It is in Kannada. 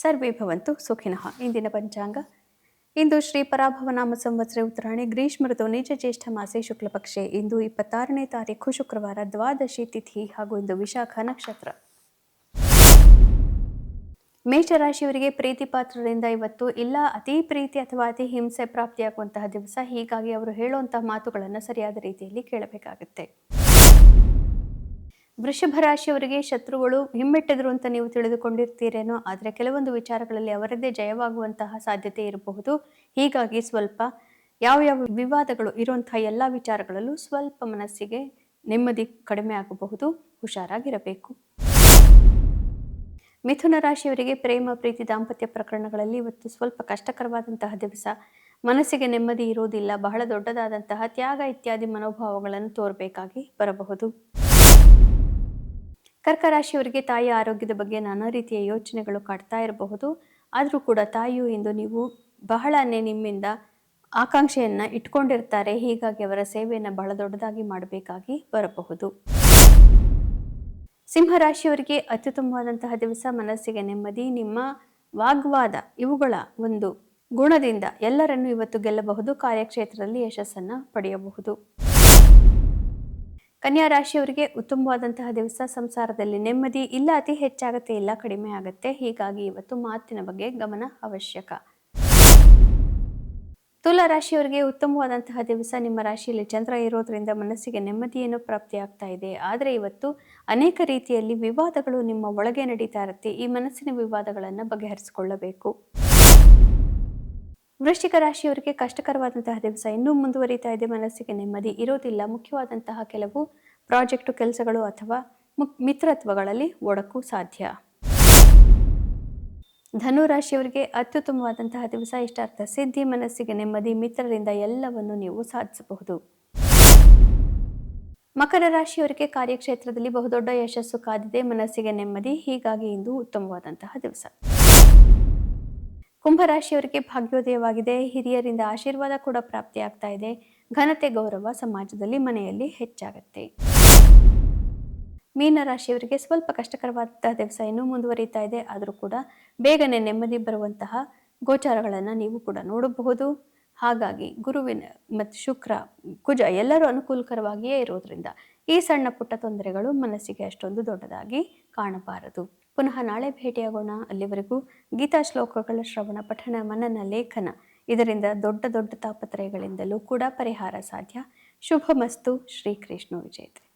ಸರ್ವೇ ಭವಂತು ಸುಖಿನಃ. ಇಂದಿನ ಪಂಚಾಂಗ. ಇಂದು ಶ್ರೀ ಪರಾಭವನಾಮ ಸಂವತ್ಸರ ಉತ್ತರಾಯಣೆ ಗ್ರೀಷ್ಮ ಋತು ನಿಜ ಜ್ಯೇಷ್ಠ ಮಾಸೆ ಶುಕ್ಲ ಪಕ್ಷೆ. ಇಂದು 26ನೇ ತಾರೀಕು ಶುಕ್ರವಾರ, ದ್ವಾದಶಿ ತಿಥಿ ಹಾಗೂ ಇಂದು ವಿಶಾಖ ನಕ್ಷತ್ರ. ಮೇಷರಾಶಿಯವರಿಗೆ ಪ್ರೀತಿ ಪಾತ್ರರಿಂದ ಇವತ್ತು ಇಲ್ಲ ಅತಿ ಪ್ರೀತಿ ಅಥವಾ ಅತಿ ಹಿಂಸೆ ಪ್ರಾಪ್ತಿಯಾಗುವಂತಹ ದಿವಸ. ಹೀಗಾಗಿ ಅವರು ಹೇಳುವಂತಹ ಮಾತುಗಳನ್ನು ಸರಿಯಾದ ರೀತಿಯಲ್ಲಿ ಕೇಳಬೇಕಾಗುತ್ತೆ. ವೃಷಭ ರಾಶಿಯವರಿಗೆ ಶತ್ರುಗಳು ಹಿಮ್ಮೆಟ್ಟಿದ್ರು ಅಂತ ನೀವು ತಿಳಿದುಕೊಂಡಿರ್ತೀರೇನೋ, ಆದರೆ ಕೆಲವೊಂದು ವಿಚಾರಗಳಲ್ಲಿ ಅವರದ್ದೇ ಜಯವಾಗುವಂತಹ ಸಾಧ್ಯತೆ ಇರಬಹುದು. ಹೀಗಾಗಿ ಸ್ವಲ್ಪ ಯಾವ ವಿವಾದಗಳು ಇರುವಂತಹ ಎಲ್ಲ ವಿಚಾರಗಳಲ್ಲೂ ಸ್ವಲ್ಪ ಮನಸ್ಸಿಗೆ ನೆಮ್ಮದಿ ಕಡಿಮೆ ಆಗಬಹುದು. ಹುಷಾರಾಗಿರಬೇಕು. ಮಿಥುನ ರಾಶಿಯವರಿಗೆ ಪ್ರೇಮ, ಪ್ರೀತಿ, ದಾಂಪತ್ಯ ಪ್ರಕರಣಗಳಲ್ಲಿ ಇವತ್ತು ಸ್ವಲ್ಪ ಕಷ್ಟಕರವಾದಂತಹ ದಿವಸ. ಮನಸ್ಸಿಗೆ ನೆಮ್ಮದಿ ಇರುವುದಿಲ್ಲ. ಬಹಳ ದೊಡ್ಡದಾದಂತಹ ತ್ಯಾಗ ಇತ್ಯಾದಿ ಮನೋಭಾವಗಳನ್ನು ತೋರಬೇಕಾಗಿ ಬರಬಹುದು. ಕರ್ಕ ರಾಶಿಯವರಿಗೆ ತಾಯಿಯ ಆರೋಗ್ಯದ ಬಗ್ಗೆ ನಾನಾ ರೀತಿಯ ಯೋಚನೆಗಳು ಕಾಡ್ತಾ ಇರಬಹುದು. ಆದರೂ ಕೂಡ ತಾಯಿಯು ಇಂದು ನೀವು ಬಹಳನೇ ನಿಮ್ಮಿಂದ ಆಕಾಂಕ್ಷೆಯನ್ನು ಇಟ್ಕೊಂಡಿರ್ತಾರೆ. ಹೀಗಾಗಿ ಅವರ ಸೇವೆಯನ್ನು ಬಹಳ ದೊಡ್ಡದಾಗಿ ಮಾಡಬೇಕಾಗಿ ಬರಬಹುದು. ಸಿಂಹರಾಶಿಯವರಿಗೆ ಅತ್ಯುತ್ತಮವಾದಂತಹ ದಿವಸ. ಮನಸ್ಸಿಗೆ ನೆಮ್ಮದಿ. ನಿಮ್ಮ ವಾಗ್ವಾದ ಇವುಗಳ ಒಂದು ಗುಣದಿಂದ ಎಲ್ಲರನ್ನೂ ಇವತ್ತು ಗೆಲ್ಲಬಹುದು. ಕಾರ್ಯಕ್ಷೇತ್ರದಲ್ಲಿ ಯಶಸ್ಸನ್ನು ಪಡೆಯಬಹುದು. ಕನ್ಯಾ ರಾಶಿಯವರಿಗೆ ಉತ್ತಮವಾದಂತಹ ದಿವಸ. ಸಂಸಾರದಲ್ಲಿ ನೆಮ್ಮದಿ ಇಲ್ಲ ಅತಿ ಹೆಚ್ಚಾಗತ್ತೆ, ಇಲ್ಲ ಕಡಿಮೆ ಆಗತ್ತೆ. ಹೀಗಾಗಿ ಇವತ್ತು ಮಾತಿನ ಬಗ್ಗೆ ಗಮನ ಅವಶ್ಯಕ. ತುಲಾ ರಾಶಿಯವರಿಗೆ ಉತ್ತಮವಾದಂತಹ ದಿವಸ. ನಿಮ್ಮ ರಾಶಿಯಲ್ಲಿ ಚಂದ್ರ ಇರೋದ್ರಿಂದ ಮನಸ್ಸಿಗೆ ನೆಮ್ಮದಿಯನ್ನು ಪ್ರಾಪ್ತಿಯಾಗ್ತಾ ಇದೆ. ಆದರೆ ಇವತ್ತು ಅನೇಕ ರೀತಿಯಲ್ಲಿ ವಿವಾದಗಳು ನಿಮ್ಮ ಒಳಗೆ ನಡೀತಾ ಇರುತ್ತೆ. ಈ ಮನಸ್ಸಿನ ವಿವಾದಗಳನ್ನು ಬಗೆಹರಿಸಿಕೊಳ್ಳಬೇಕು. ವೃಶ್ಚಿಕ ರಾಶಿಯವರಿಗೆ ಕಷ್ಟಕರವಾದಂತಹ ದಿವಸ ಇನ್ನೂ ಮುಂದುವರಿತಾ ಇದೆ. ಮನಸ್ಸಿಗೆ ನೆಮ್ಮದಿ ಇರೋದಿಲ್ಲ. ಮುಖ್ಯವಾದಂತಹ ಕೆಲವು ಪ್ರಾಜೆಕ್ಟು ಕೆಲಸಗಳು ಅಥವಾ ಮಿತ್ರತ್ವಗಳಲ್ಲಿ ಒಡಕು ಸಾಧ್ಯ. ಧನು ರಾಶಿಯವರಿಗೆ ಅತ್ಯುತ್ತಮವಾದಂತಹ ದಿವಸ. ಇಷ್ಟಾರ್ಥ ಸಿದ್ಧಿ, ಮನಸ್ಸಿಗೆ ನೆಮ್ಮದಿ, ಮಿತ್ರರಿಂದ ಎಲ್ಲವನ್ನು ನೀವು ಸಾಧಿಸಬಹುದು. ಮಕರ ರಾಶಿಯವರಿಗೆ ಕಾರ್ಯಕ್ಷೇತ್ರದಲ್ಲಿ ಬಹುದೊಡ್ಡ ಯಶಸ್ಸು ಕಾದಿದೆ. ಮನಸ್ಸಿಗೆ ನೆಮ್ಮದಿ. ಹೀಗಾಗಿ ಇಂದು ಉತ್ತಮವಾದಂತಹ ದಿವಸ. ಕುಂಭರಾಶಿಯವರಿಗೆ ಭಾಗ್ಯೋದಯವಾಗಿದೆ. ಹಿರಿಯರಿಂದ ಆಶೀರ್ವಾದ ಕೂಡ ಪ್ರಾಪ್ತಿಯಾಗ್ತಾ ಇದೆ. ಘನತೆ, ಗೌರವ ಸಮಾಜದಲ್ಲಿ ಮನೆಯಲ್ಲಿ ಹೆಚ್ಚಾಗತ್ತೆ. ಮೀನರಾಶಿಯವರಿಗೆ ಸ್ವಲ್ಪ ಕಷ್ಟಕರವಾದಂತಹ ದಿವಸ ಇನ್ನೂ ಮುಂದುವರಿತಾ ಇದೆ. ಆದರೂ ಕೂಡ ಬೇಗನೆ ನೆಮ್ಮದಿ ಬರುವಂತಹ ಗೋಚಾರಗಳನ್ನು ನೀವು ಕೂಡ ನೋಡಬಹುದು. ಹಾಗಾಗಿ ಗುರುವಿನ ಮತ್ತು ಶುಕ್ರ, ಕುಜ ಎಲ್ಲರೂ ಅನುಕೂಲಕರವಾಗಿಯೇ ಇರೋದ್ರಿಂದ ಈ ಸಣ್ಣ ಪುಟ್ಟ ತೊಂದರೆಗಳು ಮನಸ್ಸಿಗೆ ಅಷ್ಟೊಂದು ದೊಡ್ಡದಾಗಿ ಕಾಣಬಾರದು. ಪುನಃ ನಾಳೆ ಭೇಟಿಯಾಗೋಣ. ಅಲ್ಲಿವರೆಗೂ ಗೀತಾ ಶ್ಲೋಕಗಳ ಶ್ರವಣ, ಪಠಣ, ಮನನ, ಲೇಖನ ಇದರಿಂದ ದೊಡ್ಡ ದೊಡ್ಡ ತಾಪತ್ರಯಗಳಿಂದಲೂ ಕೂಡ ಪರಿಹಾರ ಸಾಧ್ಯ. ಶುಭಮಸ್ತು. ಶ್ರೀಕೃಷ್ಣ ವಿಜಯತೆ.